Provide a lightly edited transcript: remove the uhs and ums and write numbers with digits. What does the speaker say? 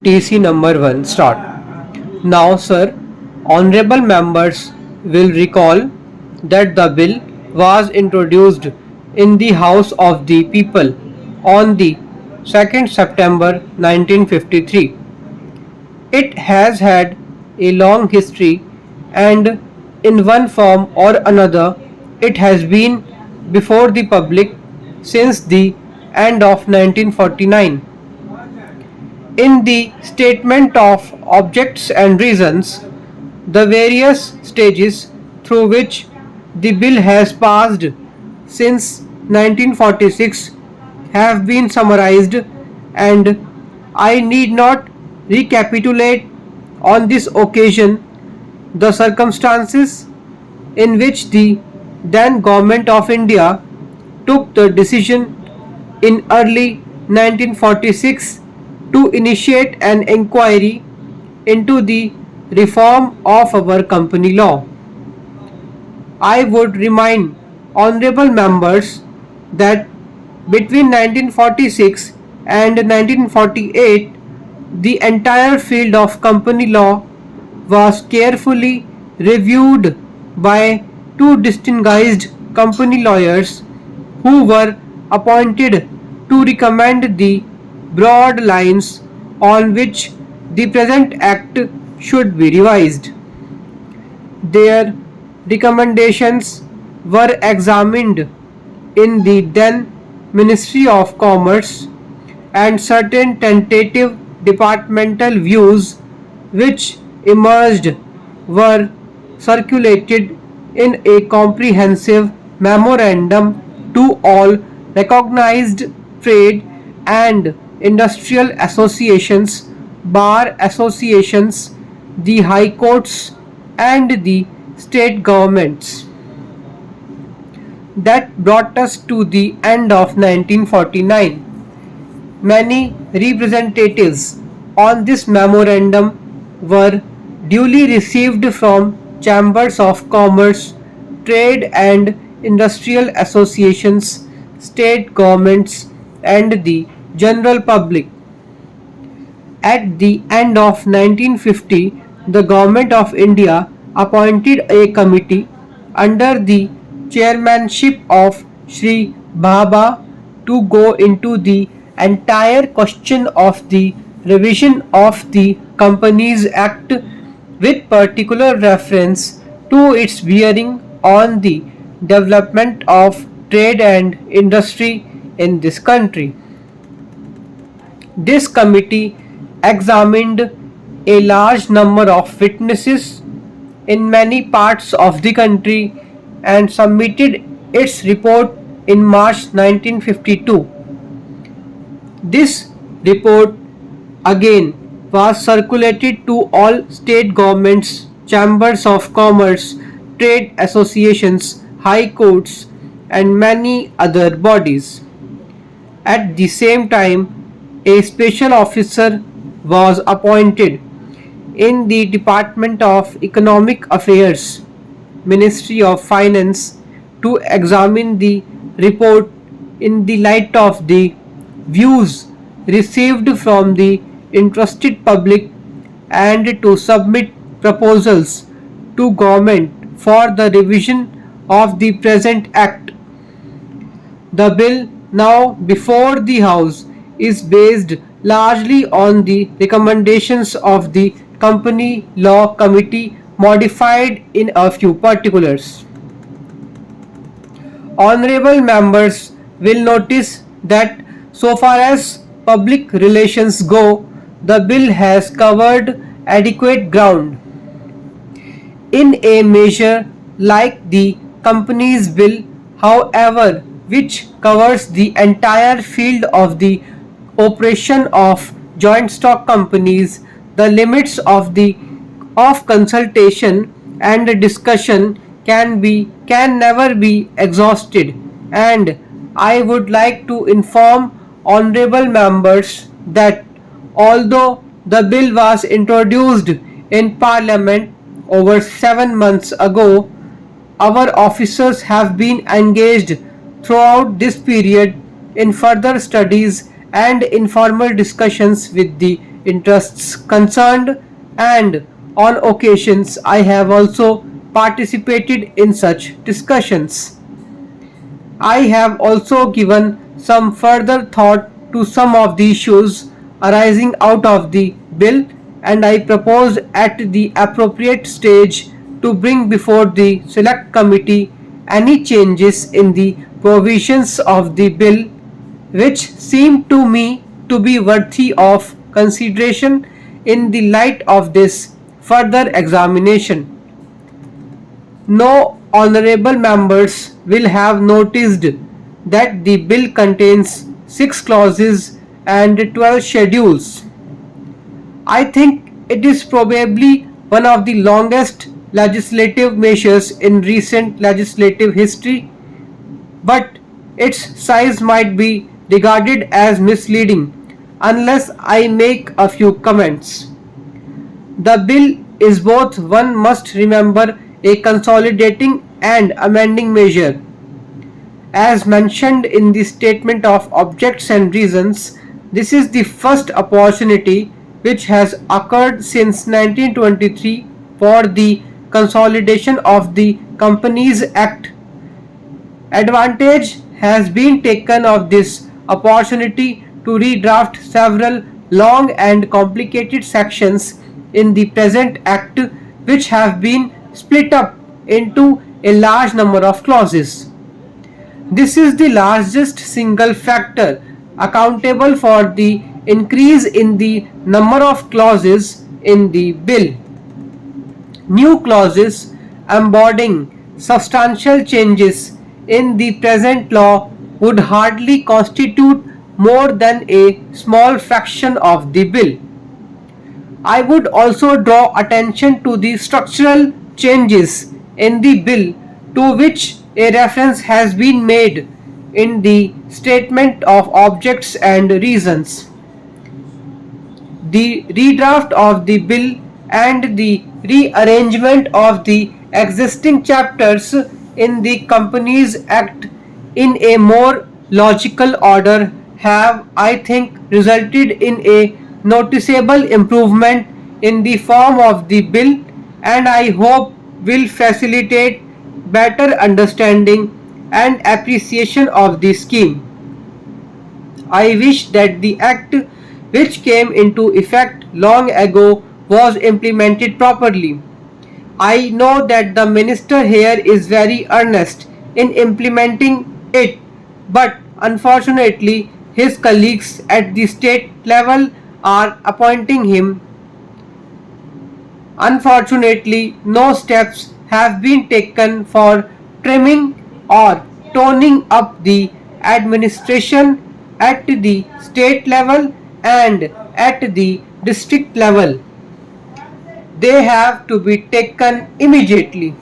TC number 1 start. Now, sir, honorable members will recall that the bill was introduced in the House of the People on the 2nd September 1953. It has had a long history, and in one form or another it has been before the public since the end of 1949. In the statement of objects and reasons, the various stages through which the bill has passed since 1946 have been summarized, and I need not recapitulate on this occasion the circumstances in which the then Government of India took the decision in early 1946 to initiate an inquiry into the reform of our company law. I would remind honorable members that between 1946 and 1948 the entire field of company law was carefully reviewed by two distinguished company lawyers who were appointed to recommend the broad lines on which the present Act should be revised. Their recommendations were examined in the then Ministry of Commerce, and certain tentative departmental views which emerged were circulated in a comprehensive memorandum to all recognized trade and industrial associations, bar associations, the high courts, and the state governments. That brought us to the end of 1949. Many representatives on this memorandum were duly received from chambers of commerce, trade and industrial associations, state governments, and the general public. At the end of 1950, the Government of India appointed a committee under the chairmanship of Shri Bhabha to go into the entire question of the revision of the Companies Act with particular reference to its bearing on the development of trade and industry in this country. This committee examined a large number of witnesses in many parts of the country and submitted its report in March 1952. This report again was circulated to all state governments, chambers of commerce, trade associations, high courts, and many other bodies. At the same time, a special officer was appointed in the Department of Economic Affairs, Ministry of Finance, to examine the report in the light of the views received from the interested public and to submit proposals to government for the revision of the present Act. The bill now before the House is based largely on the recommendations of the Company Law Committee, modified in a few particulars. Honorable members will notice that so far as public relations go, the bill has covered adequate ground. In a measure like the Companies Bill, however, which covers the entire field of the operation of joint stock companies, the limits of consultation and discussion can never be exhausted, and I would like to inform honorable members that although the bill was introduced in Parliament over 7 months ago, our officers have been engaged throughout this period in further studies and informal discussions with the interests concerned, and on occasions I have also participated in such discussions. I have also given some further thought to some of the issues arising out of the bill, and I propose at the appropriate stage to bring before the select committee any changes in the provisions of the bill which seem to me to be worthy of consideration in the light of this further examination. No honorable members will have noticed that the bill contains 6 clauses and 12 schedules. I think it is probably one of the longest legislative measures in recent legislative history, but its size might be regarded as misleading unless I make a few comments. The bill is both, one must remember, a consolidating and amending measure. As mentioned in the statement of objects and reasons, this is the first opportunity which has occurred since 1923 for the consolidation of the Companies Act. Advantage has been taken of this opportunity to redraft several long and complicated sections in the present Act which have been split up into a large number of clauses. This is the largest single factor accountable for the increase in the number of clauses in the bill. New clauses embodying substantial changes in the present law would hardly constitute more than a small fraction of the bill. I would also draw attention to the structural changes in the bill to which a reference has been made in the statement of objects and reasons. The redraft of the bill and the rearrangement of the existing chapters in the Companies Act in a more logical order have, I think, resulted in a noticeable improvement in the form of the bill, and I hope will facilitate better understanding and appreciation of the scheme. I wish that the Act, which came into effect long ago, was implemented properly. I know that the minister here is very earnest in implementing it, but unfortunately, his colleagues at the state level are appointing him. Unfortunately, no steps have been taken for trimming or toning up the administration at the state level and at the district level. They have to be taken immediately.